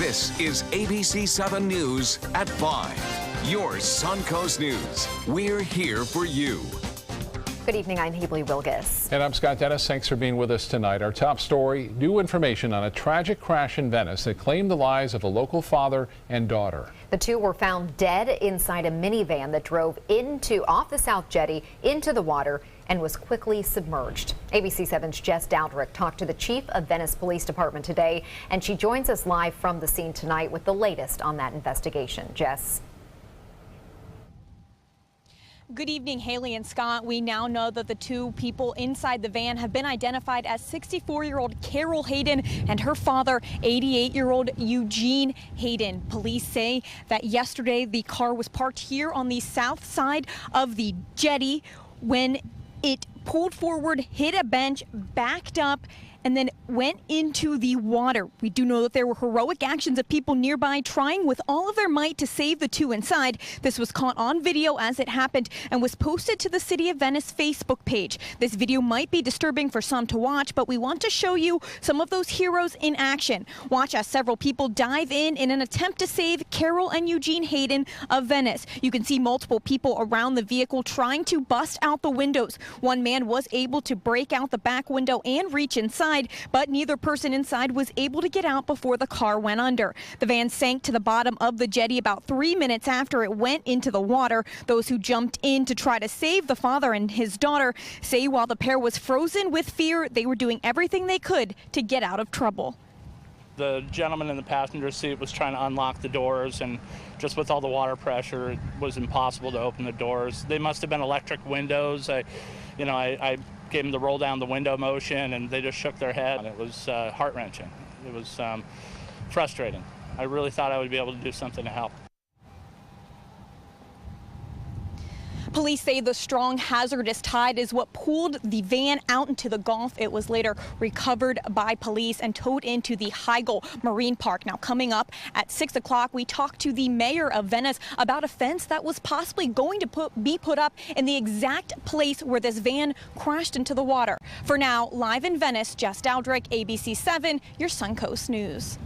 This is ABC7 News at 5. Your Suncoast News. We're here for you. Good evening, I'm Haley Wilgus. And I'm Scott Dennis. Thanks for being with us tonight. Our top story, new information on a tragic crash in Venice that claimed the lives of a local father and daughter. The two were found dead inside a minivan that drove off the South Jetty into the water and was quickly submerged. ABC7's Jess Dowdrick talked to the chief of Venice Police Department today, and she joins us live from the scene tonight with the latest on that investigation. Jess. Good evening, Haley and Scott. We now know that the two people inside the van have been identified as 64-year-old Carol Hayden and her father, 88-year-old Eugene Hayden. Police say that yesterday the car was parked here on the south side of the jetty when it pulled forward, hit a bench, backed up, and then went into the water. We do know that there were heroic actions of people nearby trying with all of their might to save the two inside. This was caught on video as it happened and was posted to the City of Venice Facebook page. This video might be disturbing for some to watch, but we want to show you some of those heroes in action. Watch as several people dive in an attempt to save Carol and Eugene Hayden of Venice. You can see multiple people around the vehicle trying to bust out the windows. One man was able to break out the back window and reach inside, but neither person inside was able to get out before the car went under. The van sank to the bottom of the jetty about 3 minutes after it went into the water. Those who jumped in to try to save the father and his daughter say while the pair was frozen with fear, they were doing everything they could to get out of trouble. The gentleman in the passenger seat was trying to unlock the doors, and just with all the water pressure, it was impossible to open the doors. They must have been electric windows. I gave them the roll down the window motion, and they just shook their head. And it was heart-wrenching. It was frustrating. I really thought I would be able to do something to help. Police say the strong hazardous tide is what pulled the van out into the Gulf. It was later recovered by police and towed into the Heigl Marine Park. Now, coming up at 6 o'clock, we talked to the mayor of Venice about a fence that was possibly going to be put up in the exact place where this van crashed into the water. For now, live in Venice, Jess Dowdrick, ABC7, your Suncoast News.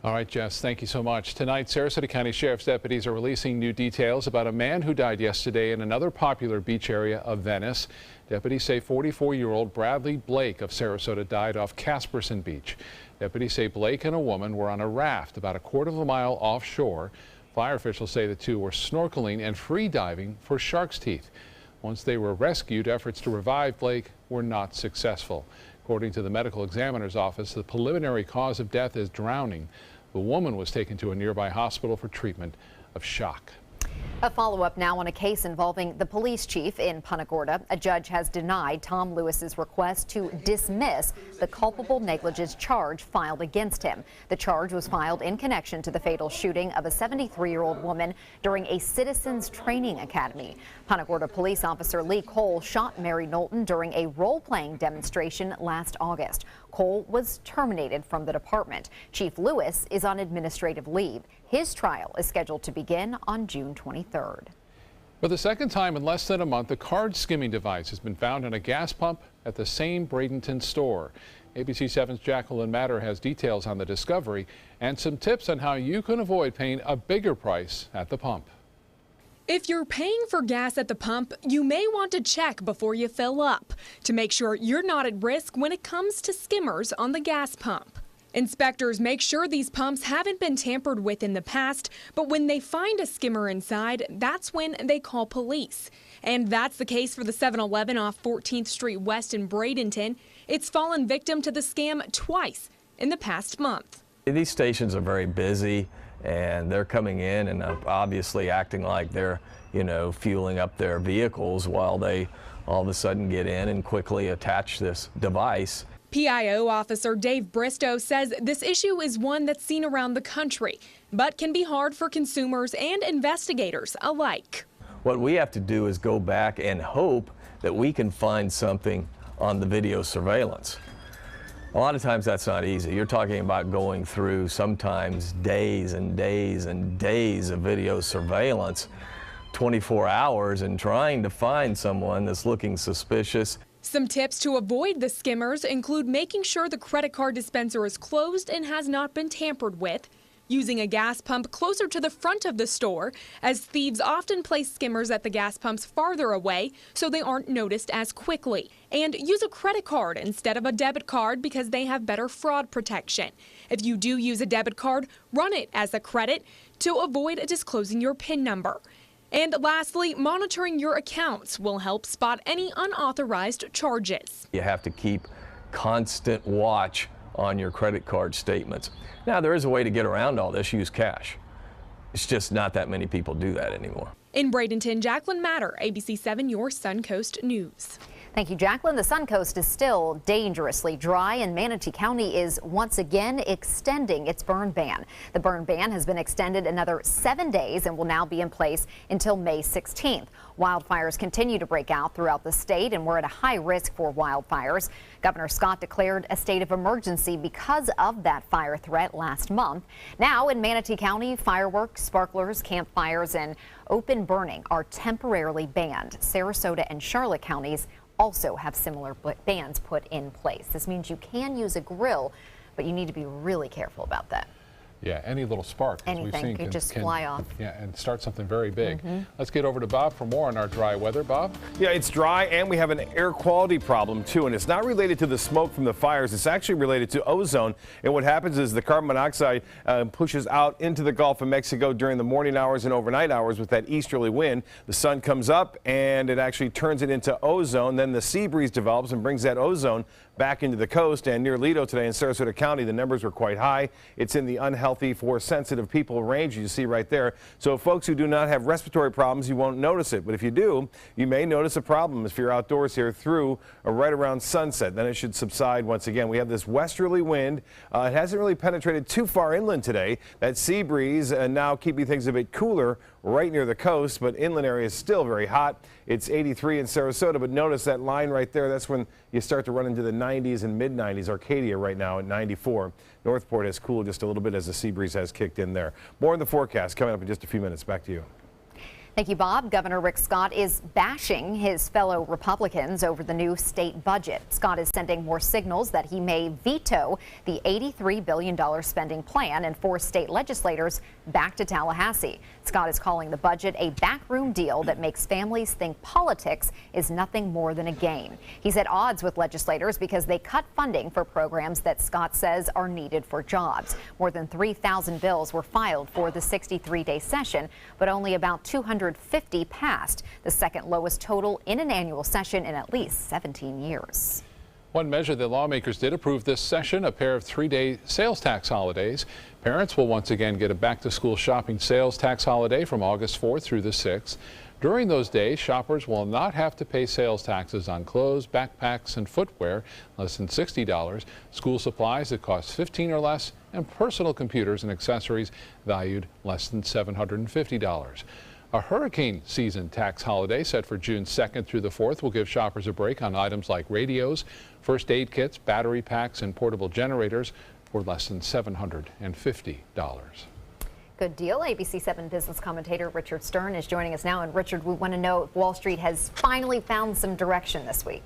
All right, Jess, thank you so much. Tonight, Sarasota County Sheriff's deputies are releasing new details about a man who died yesterday in another popular beach area of Venice. Deputies say 44-year-old Bradley Blake of Sarasota died off Casperson Beach. Deputies say Blake and a woman were on a raft about a quarter of a mile offshore. Fire officials say the two were snorkeling and free diving for shark's teeth. Once they were rescued, efforts to revive Blake were not successful. According to the medical examiner's office, the preliminary cause of death is drowning. The woman was taken to a nearby hospital for treatment of shock. A follow-up now on a case involving the police chief in Punta Gorda. A judge has denied Tom Lewis's request to dismiss the culpable negligence charge filed against him. The charge was filed in connection to the fatal shooting of a 73-year-old woman during a citizens training academy. Punta Gorda police officer Lee Cole shot Mary Knowlton during a role-playing demonstration last August. Cole was terminated from the department. Chief Lewis is on administrative leave. His trial is scheduled to begin on June 23rd. For the second time in less than a month, a card skimming device has been found in a gas pump at the same Bradenton store. ABC7's Jacqueline Matter has details on the discovery and some tips on how you can avoid paying a bigger price at the pump. If you're paying for gas at the pump, you may want to check before you fill up to make sure you're not at risk when it comes to skimmers on the gas pump. Inspectors make sure these pumps haven't been tampered with in the past, but when they find a skimmer inside, that's when they call police. And that's the case for the 7-Eleven off 14th Street West in Bradenton. It's fallen victim to the scam twice in the past month. These stations are very busy, and they're coming in and obviously acting like they're, fueling up their vehicles while they all of a sudden get in and quickly attach this device. PIO officer Dave Bristow says this issue is one that's seen around the country, but can be hard for consumers and investigators alike. What we have to do is go back and hope that we can find something on the video surveillance. A lot of times that's not easy. You're talking about going through sometimes days and days and days of video surveillance, 24 hours, and trying to find someone that's looking suspicious. Some tips to avoid the skimmers include making sure the credit card dispenser is closed and has not been tampered with, using a gas pump closer to the front of the store, as thieves often place skimmers at the gas pumps farther away so they aren't noticed as quickly. And use a credit card instead of a debit card because they have better fraud protection. If you do use a debit card, run it as a credit to avoid disclosing your PIN number. And lastly, monitoring your accounts will help spot any unauthorized charges. You have to keep constant watch on your credit card statements. Now, there is a way to get around all this, use cash. It's just not that many people do that anymore. In Bradenton, Jacqueline Matter, ABC7, your Suncoast News. Thank you, Jacqueline. The Suncoast is still dangerously dry, and Manatee County is once again extending its burn ban. The burn ban has been extended another 7 days and will now be in place until May 16th. Wildfires continue to break out throughout the state, and we're at a high risk for wildfires. Governor Scott declared a state of emergency because of that fire threat last month. Now in Manatee County, fireworks, sparklers, campfires, and open burning are temporarily banned. Sarasota and Charlotte counties also have similar bans put in place. This means you can use a grill, but you need to be really careful about that. Yeah, any little spark, as we've seen, could just fly off. Yeah, and start something very big. Let's get over to Bob for more on our dry weather. Bob? Yeah, it's dry, and we have an air quality problem, too, and it's not related to the smoke from the fires. It's actually related to ozone, and what happens is the carbon monoxide pushes out into the Gulf of Mexico during the morning hours and overnight hours with that easterly wind. The sun comes up, and it actually turns it into ozone. Then the sea breeze develops and brings that ozone back into the coast, and near Lido today in Sarasota County, the numbers were quite high. It's in the unhealthy for sensitive people range you see right there. So folks who do not have respiratory problems, you won't notice it. But if you do, you may notice a problem if you're outdoors here through or right around sunset. Then it should subside once again. We have this westerly wind. It hasn't really penetrated too far inland today. That sea breeze now keeping things a bit cooler right near the coast, but inland area is still very hot. It's 83 in Sarasota, but notice that line right there. That's when you start to run into the 90s and mid-90s. Arcadia right now at 94. Northport has cooled just a little bit as the sea breeze has kicked in there. More in the forecast coming up in just a few minutes. Back to you. Thank you, Bob. Governor Rick Scott is bashing his fellow Republicans over the new state budget. Scott is sending more signals that he may veto the $83 billion spending plan and force state legislators back to Tallahassee. Scott is calling the budget a backroom deal that makes families think politics is nothing more than a game. He's at odds with legislators because they cut funding for programs that Scott says are needed for jobs. More than 3,000 bills were filed for the 63-day session, but only about 250 passed, the second lowest total in an annual session in at least 17 years. One measure that lawmakers did approve this session, a pair of 3-day sales tax holidays. Parents will once again get a back-to-school shopping sales tax holiday from August 4th through the 6th. During those days, shoppers will not have to pay sales taxes on clothes, backpacks, and footwear less than $60, school supplies that cost $15 or less, and personal computers and accessories valued less than $750. A hurricane season tax holiday set for June 2nd through the 4th will give shoppers a break on items like radios, first aid kits, battery packs, and portable generators for less than $750. Good deal. ABC7 business commentator Richard Stern is joining us now. And Richard, we want to know if Wall Street has finally found some direction this week.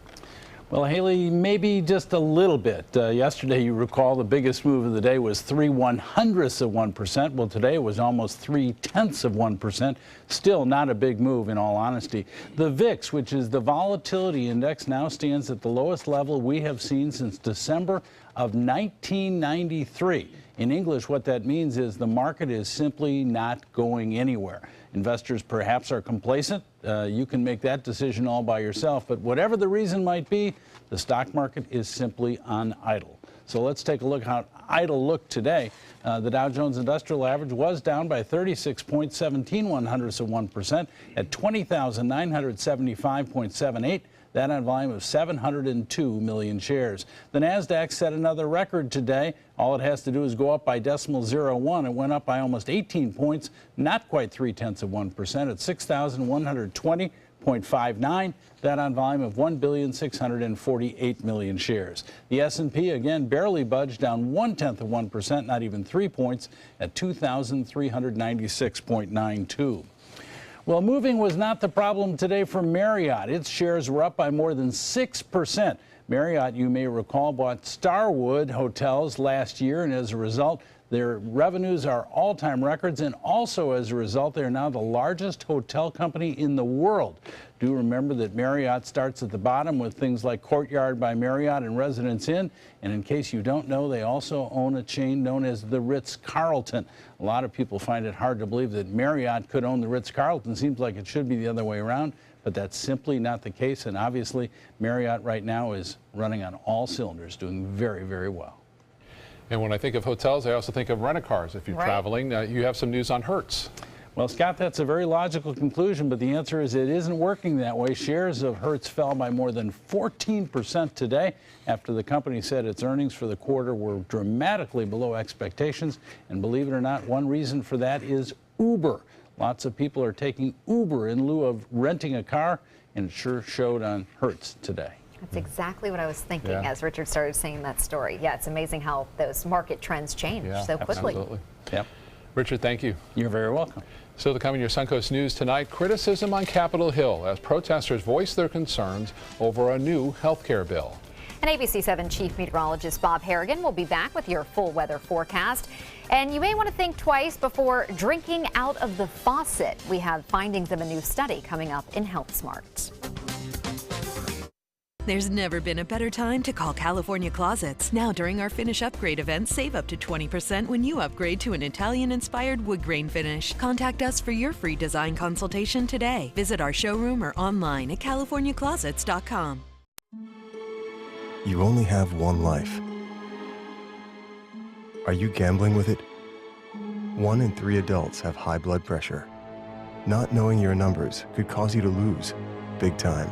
Well, Haley, maybe just a little bit. Yesterday, you recall, the biggest move of the day was 0.03%. Well, today it was almost 0.3%. Still not a big move, in all honesty. The VIX, which is the volatility index, now stands at the lowest level we have seen since December of 1993. In English, what that means is the market is simply not going anywhere. Investors perhaps are complacent. You can make that decision all by yourself. But whatever the reason might be, the stock market is simply on idle. So let's take a look how idle looked today. The Dow Jones Industrial Average was down by 36.17% at 20,975.78. That on volume of 702 million shares. The NASDAQ set another record today. All it has to do is go up by 0.01. It went up by almost 18 points, not quite 0.3% at 6,120.59. That on volume of 1,648 million shares. The S&P again barely budged, down 0.1%, not even 3 points at 2,396.92. Well, moving was not the problem today for Marriott. Its shares were up by more than 6%. Marriott, you may recall, bought Starwood Hotels last year, and as a result, Their revenues are all-time records, and also as a result, they are now the largest hotel company in the world. Do remember that Marriott starts at the bottom with things like Courtyard by Marriott and Residence Inn. And in case you don't know, they also own a chain known as the Ritz-Carlton. A lot of people find it hard to believe that Marriott could own the Ritz-Carlton. Seems like it should be the other way around, but that's simply not the case. And obviously, Marriott right now is running on all cylinders, doing very, very well. And when I think of hotels, I also think of rent-a-cars. If you're traveling, you have some news on Hertz. Well, Scott, that's a very logical conclusion, but the answer is it isn't working that way. Shares of Hertz fell by more than 14% today after the company said its earnings for the quarter were dramatically below expectations. And believe it or not, one reason for that is Uber. Lots of people are taking Uber in lieu of renting a car, and it sure showed on Hertz today. That's exactly what I was thinking as Richard started saying that story. Yeah, it's amazing how those market trends change so quickly. Absolutely. Yep. Richard, thank you. You're very welcome. So to come in your Suncoast News tonight, criticism on Capitol Hill as protesters voice their concerns over a new health care bill. And ABC7 Chief Meteorologist Bob Harrigan will be back with your full weather forecast. And you may want to think twice before drinking out of the faucet. We have findings of a new study coming up in Health Smart. There's never been a better time to call California Closets. Now during our Finish Upgrade event, save up to 20% when you upgrade to an Italian-inspired wood grain finish. Contact us for your free design consultation today. Visit our showroom or online at californiaclosets.com. You only have one life. Are you gambling with it? 1 in 3 adults have high blood pressure. Not knowing your numbers could cause you to lose, big time.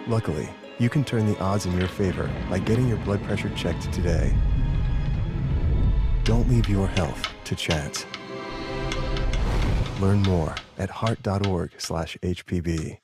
Luckily, you can turn the odds in your favor by getting your blood pressure checked today. Don't leave your health to chance. Learn more at heart.org/HPB.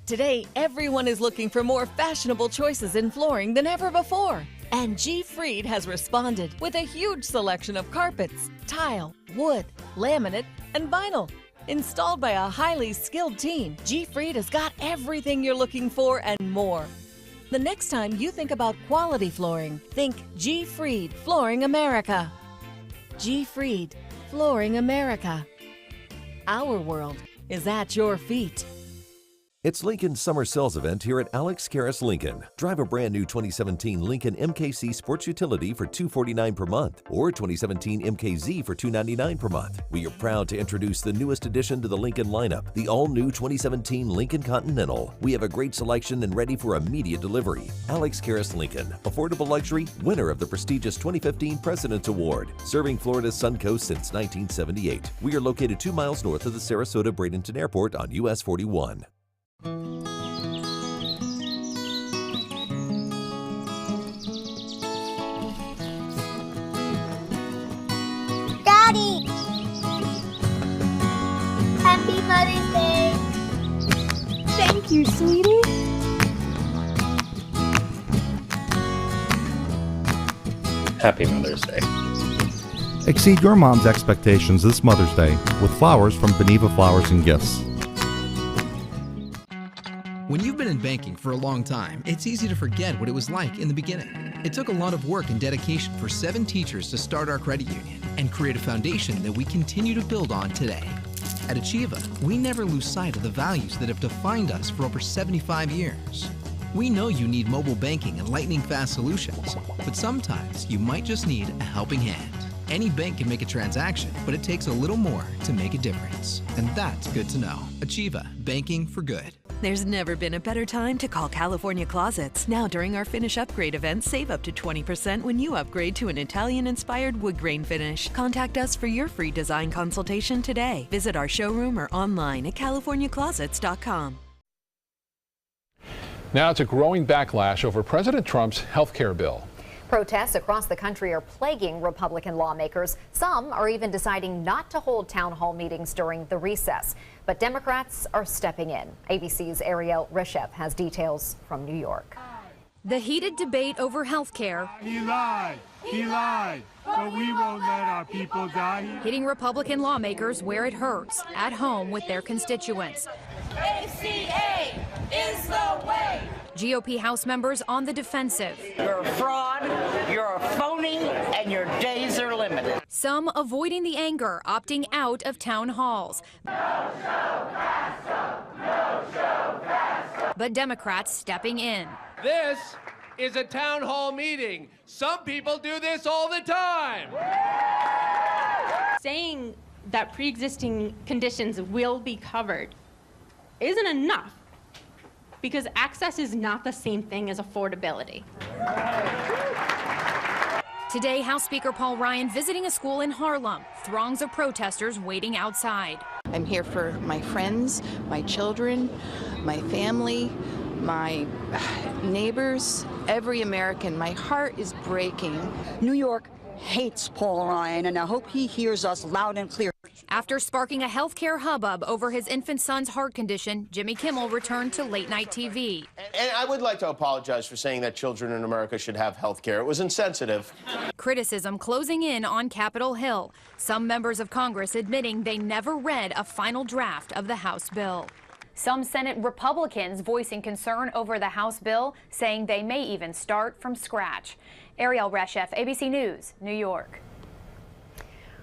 Today, everyone is looking for more fashionable choices in flooring than ever before. And G. Fried has responded with a huge selection of carpets, tile, wood, laminate, and vinyl. Installed by a highly skilled team, G. Fried has got everything you're looking for and more. The next time you think about quality flooring, think G. Fried Flooring America. G. Fried Flooring America. Our world is at your feet. It's Lincoln's summer sales event here at Alex Karras Lincoln. Drive a brand new 2017 Lincoln MKC Sports Utility for $249 per month or 2017 MKZ for $299 per month. We are proud to introduce the newest addition to the Lincoln lineup, the all-new 2017 Lincoln Continental. We have a great selection and ready for immediate delivery. Alex Karras Lincoln, affordable luxury, winner of the prestigious 2015 President's Award, serving Florida's Suncoast since 1978. We are located 2 miles north of the Sarasota-Bradenton Airport on US 41. Daddy! Happy Mother's Day! Thank you, sweetie. Happy Mother's Day. Exceed your mom's expectations this Mother's Day with flowers from Beneva Flowers and Gifts. When you've been in banking for a long time, it's easy to forget what it was like in the beginning. It took a lot of work and dedication for 7 teachers to start our credit union and create a foundation that we continue to build on today. At Achieva, we never lose sight of the values that have defined us for over 75 years. We know you need mobile banking and lightning-fast solutions, but sometimes you might just need a helping hand. Any bank can make a transaction, but it takes a little more to make a difference. And that's good to know. Achieva, banking for good. There's never been a better time to call California Closets. Now during our Finish Upgrade event, save up to 20% when you upgrade to an Italian-inspired wood grain finish. Contact us for your free design consultation today. Visit our showroom or online at californiaclosets.com. Now it's a growing backlash over President Trump's health care bill. Protests across the country are plaguing Republican lawmakers. Some are even deciding not to hold town hall meetings during the recess. But Democrats are stepping in. ABC's Ariel Reshep has details from New York. The heated debate over health care. He lied, but we won't let our people die. Hitting Republican lawmakers where it hurts, at home with their constituents. ACA is the way. GOP House members on the defensive. You're a fraud, you're a phony, and your days are limited. Some avoiding the anger, opting out of town halls. But Democrats stepping in. This is a town hall meeting. Some people do this all the time. Saying that pre-existing conditions will be covered isn't enough, because access is not the same thing as affordability. Today, House Speaker Paul Ryan visiting a school in Harlem. Throngs of protesters waiting outside. I'm here for my friends, my children, my family, my neighbors, every American. My heart is breaking. New York hates Paul Ryan, and I hope he hears us loud and clear. After sparking a healthcare hubbub over his infant son's heart condition, Jimmy Kimmel returned to late-night TV. And I would like to apologize for saying that children in America should have health care. It was insensitive. Criticism closing in on Capitol Hill. Some members of Congress admitting they never read a final draft of the House bill. Some Senate Republicans voicing concern over the House bill, saying they may even start from scratch. Ariel Reshef, ABC News, New York.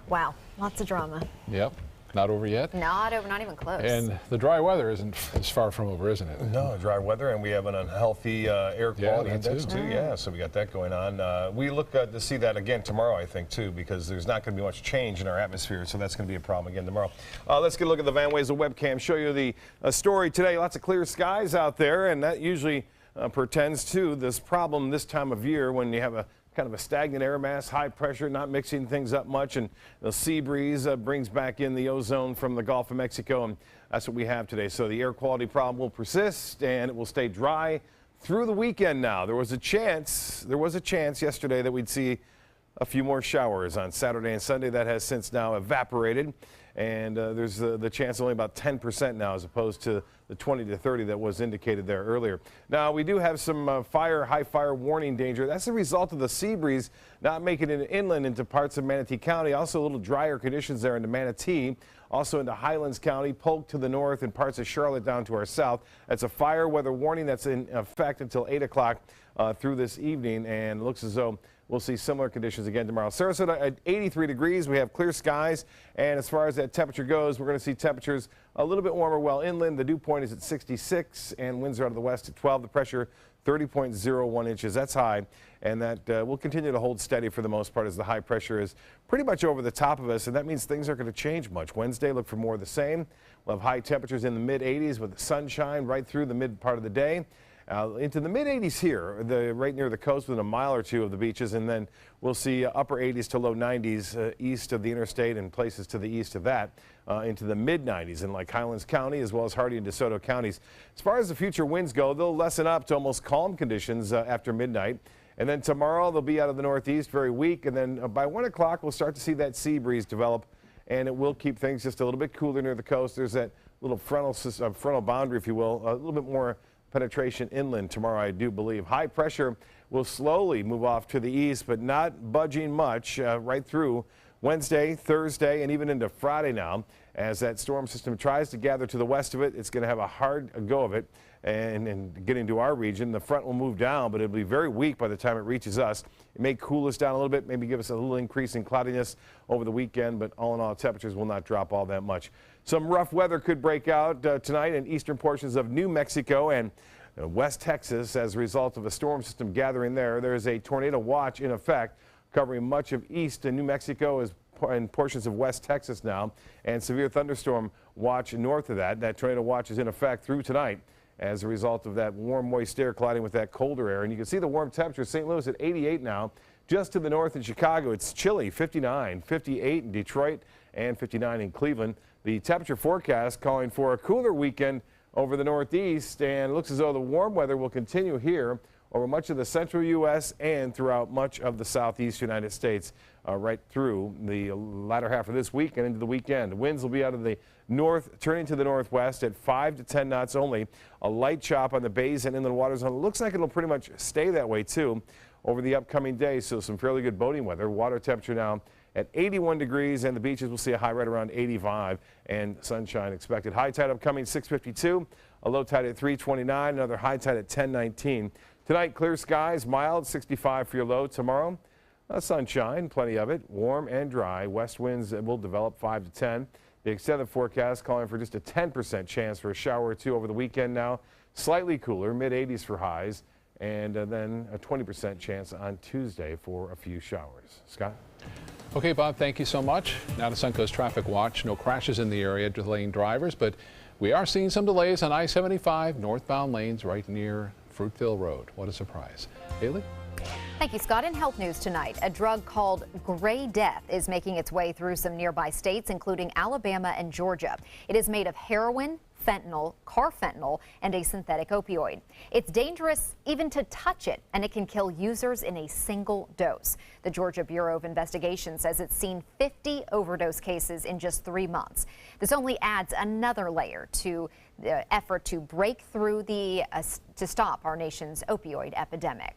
Wow, lots of drama. Yep. Not over yet? Not over, not even close. And the dry weather isn't as far from over, isn't it? No, dry weather, and we have an unhealthy air quality index too. Mm. Yeah, so we got that going on. We look to see that again tomorrow, I think, too, because there's not going to be much change in our atmosphere, so that's going to be a problem again tomorrow. Let's get a look at the Van Wezel webcam, show you the story today. Lots of clear skies out there, and that usually pertains to this problem this time of year when you have a kind of a stagnant air mass, high pressure, not mixing things up much, and the sea breeze brings back in the ozone from the Gulf of Mexico, and that's what we have today. So the air quality problem will persist, and it will stay dry through the weekend now. There was a chance yesterday that we'd see a few more showers on Saturday and Sunday. That has since now evaporated, and there's the chance only about 10% now as opposed to the 20 to 30 that was indicated there earlier. Now, we do have some high fire warning danger. That's a result of the sea breeze not making it inland into parts of Manatee County. Also a little drier conditions there into Manatee, also into Highlands County, Polk to the north, and parts of Charlotte down to our south. That's a fire weather warning that's in effect until 8 o'clock through this evening, and it looks as though we'll see similar conditions again tomorrow. Sarasota at 83 degrees. We have clear skies. And as far as that temperature goes, we're going to see temperatures a little bit warmer well inland. The dew point is at 66 and winds are out of the west at 12. The pressure 30.01 inches. That's high. And that will continue to hold steady for the most part as the high pressure is pretty much over the top of us. And that means things aren't going to change much. Wednesday, look for more of the same. We'll have high temperatures in the mid 80s with sunshine right through the mid part of the day. Into the mid-80s here, right near the coast within a mile or two of the beaches, and then we'll see upper 80s to low 90s east of the interstate and places to the east of that into the mid-90s in like Highlands County as well as Hardee and DeSoto counties. As far as the future winds go, they'll lessen up to almost calm conditions after midnight. And then tomorrow they'll be out of the northeast, very weak, and then by 1 o'clock we'll start to see that sea breeze develop, and it will keep things just a little bit cooler near the coast. There's that little frontal boundary, if you will, a little bit more penetration inland tomorrow, I do believe. High pressure will slowly move off to the east, but not budging much right through Wednesday, Thursday, and even into Friday now. As that storm system tries to gather to the west of it, it's going to have a hard go of it and getting to our region. The front will move down, but it'll be very weak by the time it reaches us. It may cool us down a little bit, maybe give us a little increase in cloudiness over the weekend, but all in all, temperatures will not drop all that much. Some rough weather could break out tonight in eastern portions of New Mexico and West Texas as a result of a storm system gathering there. There is a tornado watch in effect covering much of east New Mexico and portions of West Texas now, and severe thunderstorm watch north of that. That tornado watch is in effect through tonight as a result of that warm, moist air colliding with that colder air. And you can see the warm temperature. St. Louis at 88 now. Just to the north in Chicago, it's chilly, 59, 58 in Detroit, and 59 in Cleveland. The temperature forecast calling for a cooler weekend over the northeast, and it looks as though the warm weather will continue here over much of the central U.S. and throughout much of the southeast United States right through the latter half of this week and into the weekend. Winds will be out of the north, turning to the northwest at 5 to 10 knots only. A light chop on the bays and inland waters. And it looks like it'll pretty much stay that way, too, over the upcoming days. So some fairly good boating weather. Water temperature now at 81 degrees, and the beaches will see a high right around 85, and sunshine expected. High tide upcoming 6:52. A low tide at 3:29, another high tide at 10:19. Tonight, clear skies, mild, 65 for your low. Tomorrow, sunshine, plenty of it, warm and dry. West winds will develop 5 to 10. The extended forecast calling for just a 10% chance for a shower or two over the weekend now. Slightly cooler, mid-80s for highs, and then a 20% chance on Tuesday for a few showers. Scott? Okay, Bob, thank you so much. Now to Suncoast Traffic Watch. No crashes in the area delaying drivers, but we are seeing some delays on I-75 northbound lanes right near Fruitville Road. What a surprise. Haley? Thank you, Scott. In health news tonight, a drug called Gray Death is making its way through some nearby states, including Alabama and Georgia. It is made of heroin, fentanyl, carfentanil, and a synthetic opioid. It's dangerous even to touch it, and it can kill users in a single dose. The Georgia Bureau of Investigation says it's seen 50 overdose cases in just 3 months. This only adds another layer to the effort to break through to stop our nation's opioid epidemic.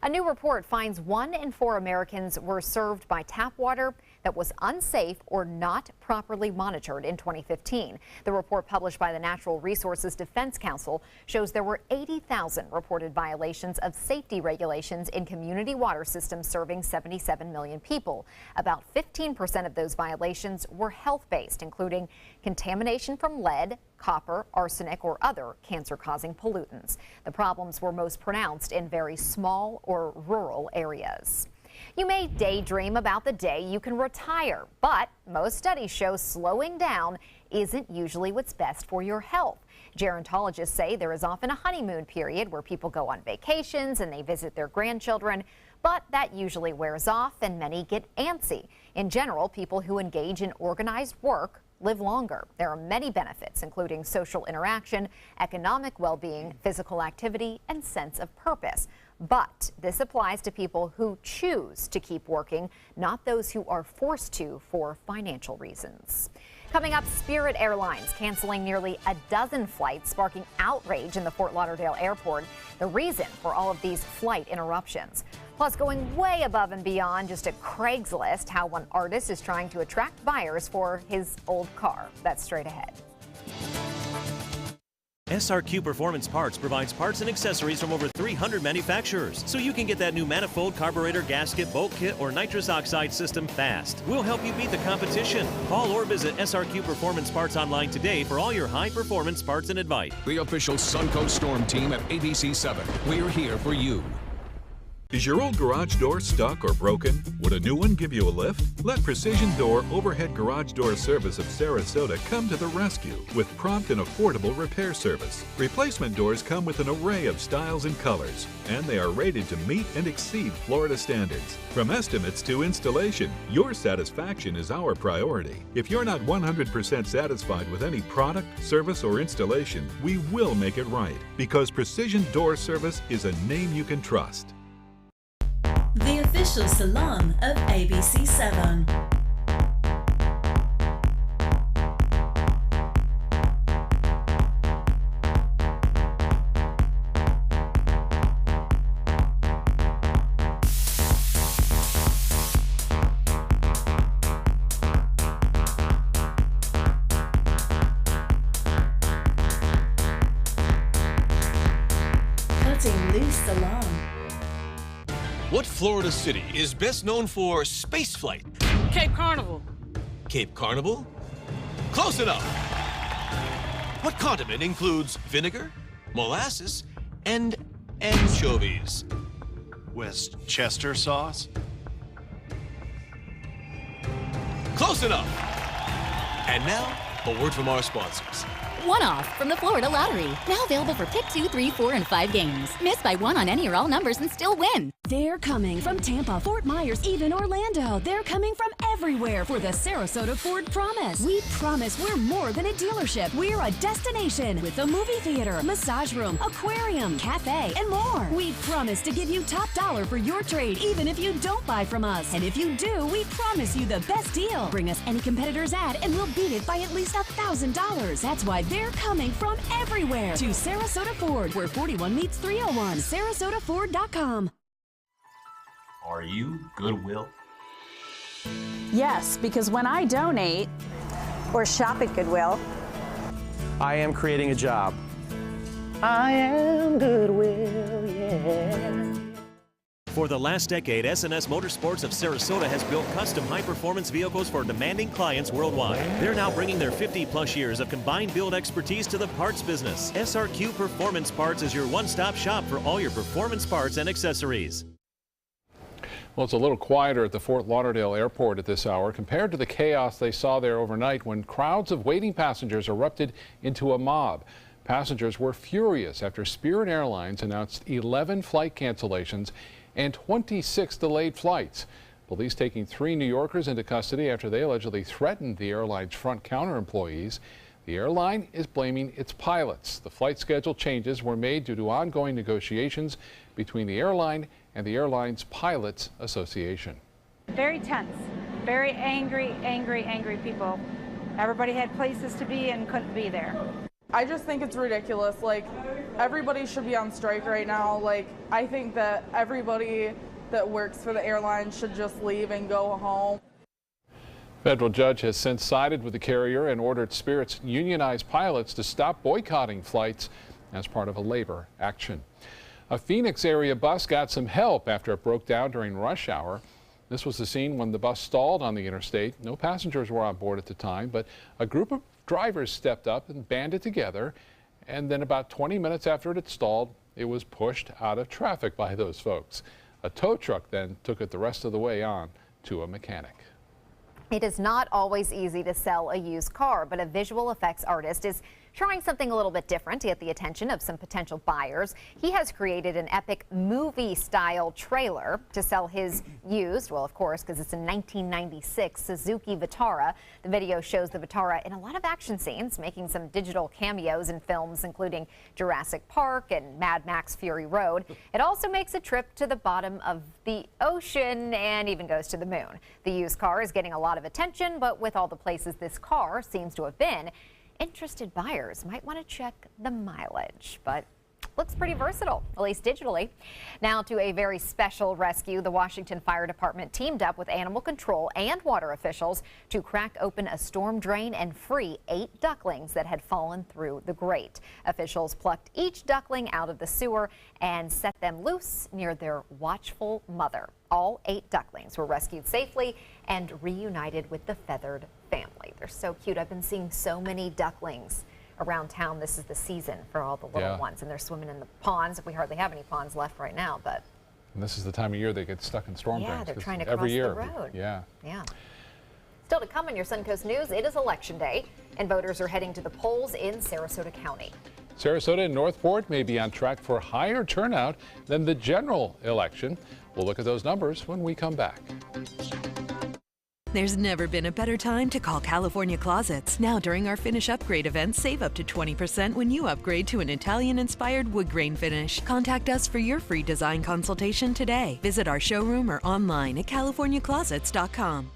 A new report finds 1 in 4 Americans were served by tap water that was unsafe or not properly monitored in 2015. The report published by the Natural Resources Defense Council shows there were 80,000 reported violations of safety regulations in community water systems serving 77 million people. About 15% of those violations were health-based, including contamination from lead, copper, arsenic, or other cancer-causing pollutants. The problems were most pronounced in very small or rural areas. You may daydream about the day you can retire, but most studies show slowing down isn't usually what's best for your health. Gerontologists say there is often a honeymoon period where people go on vacations and they visit their grandchildren, but that usually wears off and many get antsy. In general, people who engage in organized work live longer. There are many benefits, including social interaction, economic well-being, physical activity, and sense of purpose. But this applies to people who choose to keep working, not those who are forced to for financial reasons. Coming up, Spirit Airlines canceling nearly a dozen flights, sparking outrage in the Fort Lauderdale airport. The reason for all of these flight interruptions. Plus, going way above and beyond just a Craigslist, how one artist is trying to attract buyers for his old car. That's straight ahead. SRQ Performance Parts provides parts and accessories from over 300 manufacturers, so you can get that new manifold, carburetor, gasket, bolt kit, or nitrous oxide system fast. We'll help you beat the competition. Call or visit SRQ Performance Parts online today for all your high-performance parts and advice. The official Suncoast Storm team at ABC7. We're here for you. Is your old garage door stuck or broken? Would a new one give you a lift? Let Precision Door Overhead Garage Door Service of Sarasota come to the rescue with prompt and affordable repair service. Replacement doors come with an array of styles and colors, and they are rated to meet and exceed Florida standards. From estimates to installation, your satisfaction is our priority. If you're not 100% satisfied with any product, service, or installation, we will make it right, because Precision Door Service is a name you can trust. The official salon of ABC7. Cutting Loose Salon. What Florida city is best known for spaceflight? Cape Carnival. Cape Carnival? Close enough. What condiment includes vinegar, molasses, and anchovies? Westchester sauce. Close enough. And now, a word from our sponsors. One-off from the Florida Lottery. Now available for pick 2, 3, 4, and 5 games. Miss by 1 on any or all numbers and still win. They're coming from Tampa, Fort Myers, even Orlando. They're coming from everywhere for the Sarasota Ford Promise. We promise we're more than a dealership. We're a destination with a movie theater, massage room, aquarium, cafe, and more. We promise to give you top dollar for your trade, even if you don't buy from us. And if you do, we promise you the best deal. Bring us any competitor's ad and we'll beat it by at least $1,000. That's why they're coming from everywhere to Sarasota Ford, where 41 meets 301. SarasotaFord.com. Are you Goodwill? Yes, because when I donate or shop at Goodwill, I am creating a job. I am goodwill, yeah. For the last decade, S&S Motorsports of Sarasota has built custom high-performance vehicles for demanding clients worldwide. They're now bringing their 50-plus years of combined build expertise to the parts business. SRQ Performance Parts is your one-stop shop for all your performance parts and accessories. Well, it's a little quieter at the Fort Lauderdale airport at this hour compared to the chaos they saw there overnight when crowds of waiting passengers erupted into a mob. Passengers were furious after Spirit Airlines announced 11 flight cancellations and 26 delayed flights. Police taking 3 New Yorkers into custody after they allegedly threatened the airline's front counter employees. The airline is blaming its pilots. The flight schedule changes were made due to ongoing negotiations between the airline and the airline's Pilots Association. Very tense, very angry people. Everybody had places to be and couldn't be there. I just think it's ridiculous. Like, everybody should be on strike right now. Like, I think that everybody that works for the airline should just leave and go home. Federal judge has since sided with the carrier and ordered Spirit's unionized pilots to stop boycotting flights as part of a labor action. A Phoenix area bus got some help after it broke down during rush hour. This was the scene when the bus stalled on the interstate. No passengers were on board at the time, but a group of drivers stepped up and banded together, and then about 20 minutes after it had stalled, it was pushed out of traffic by those folks. A tow truck then took it the rest of the way on to a mechanic. It is not always easy to sell a used car, but a visual effects artist is trying something a little bit different to get the attention of some potential buyers. He has created an epic movie-style trailer to sell his used, well, of course, because it's a 1996 Suzuki Vitara. The video shows the Vitara in a lot of action scenes, making some digital cameos in films including Jurassic Park and Mad Max Fury Road. It also makes a trip to the bottom of the ocean and even goes to the moon. The used car is getting a lot of attention, but with all the places this car seems to have been, interested buyers might want to check the mileage, but looks pretty versatile, at least digitally. Now to a very special rescue. The Washington Fire Department teamed up with animal control and water officials to crack open a storm drain and free 8 ducklings that had fallen through the grate. Officials plucked each duckling out of the sewer and set them loose near their watchful mother. All 8 ducklings were rescued safely and reunited with the feathered family. They're so cute. I've been seeing so many ducklings around town. This is the season for all the little ones, and they're swimming in the ponds. We hardly have any ponds left right now, but. And this is the time of year they get stuck in storm drains. Yeah, they're trying to cross every year. the road. Yeah. Still to come in your Suncoast News, it is Election Day, and voters are heading to the polls in Sarasota County. Sarasota and Northport may be on track for higher turnout than the general election. We'll look at those numbers when we come back. There's never been a better time to call California Closets. Now during our Finish Upgrade event, save up to 20% when you upgrade to an Italian-inspired wood grain finish. Contact us for your free design consultation today. Visit our showroom or online at californiaclosets.com.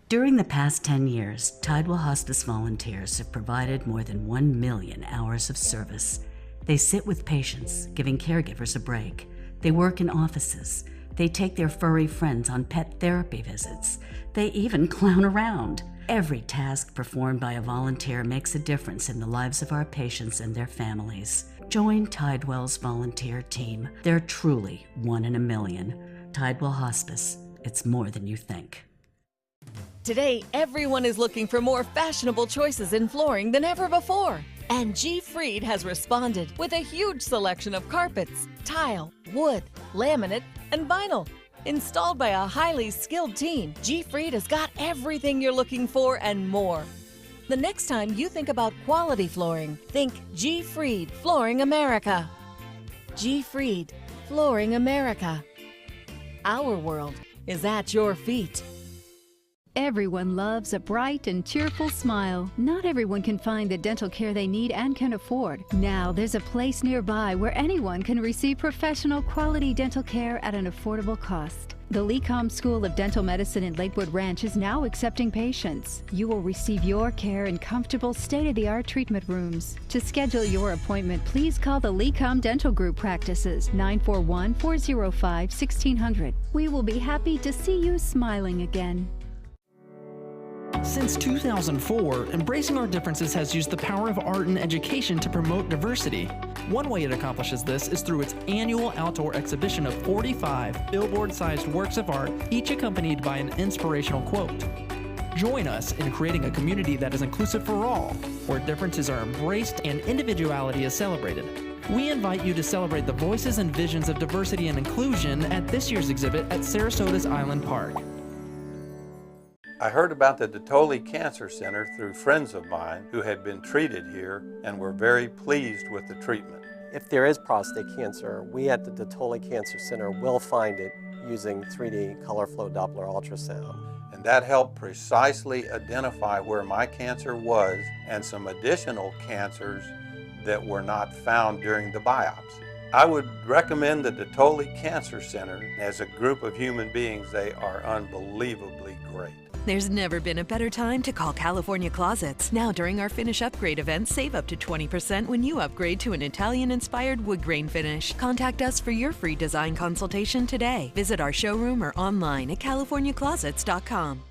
During the past 10 years, Tidewell Hospice volunteers have provided more than 1 million hours of service. They sit with patients, giving caregivers a break. They work in offices. They take their furry friends on pet therapy visits. They even clown around. Every task performed by a volunteer makes a difference in the lives of our patients and their families. Join Tidewell's volunteer team. They're truly 1 in a million. Tidewell Hospice. It's more than you think. Today, everyone is looking for more fashionable choices in flooring than ever before. And G. Fried has responded with a huge selection of carpets, tile, wood, laminate, and vinyl. Installed by a highly skilled team, G. Fried has got everything you're looking for and more. The next time you think about quality flooring, think G. Fried Flooring America. G. Fried Flooring America. Our world is at your feet. Everyone loves a bright and cheerful smile. Not everyone can find the dental care they need and can afford. Now there's a place nearby where anyone can receive professional quality dental care at an affordable cost. The LECOM School of Dental Medicine in Lakewood Ranch is now accepting patients. You will receive your care in comfortable, state-of-the-art treatment rooms. To schedule your appointment, please call the LECOM Dental Group practices, 941-405-1600. We will be happy to see you smiling again. Since 2004, Embracing Our Differences has used the power of art and education to promote diversity. One way it accomplishes this is through its annual outdoor exhibition of 45 billboard-sized works of art, each accompanied by an inspirational quote. Join us in creating a community that is inclusive for all, where differences are embraced and individuality is celebrated. We invite you to celebrate the voices and visions of diversity and inclusion at this year's exhibit at Sarasota's Island Park. I heard about the Detoli Cancer Center through friends of mine who had been treated here and were very pleased with the treatment. If there is prostate cancer, we at the Detoli Cancer Center will find it using 3D color flow Doppler ultrasound. And that helped precisely identify where my cancer was and some additional cancers that were not found during the biopsy. I would recommend the Detoli Cancer Center. As a group of human beings, they are unbelievably great. There's never been a better time to call California Closets. Now during our Finish Upgrade event, save up to 20% when you upgrade to an Italian-inspired wood grain finish. Contact us for your free design consultation today. Visit our showroom or online at californiaclosets.com.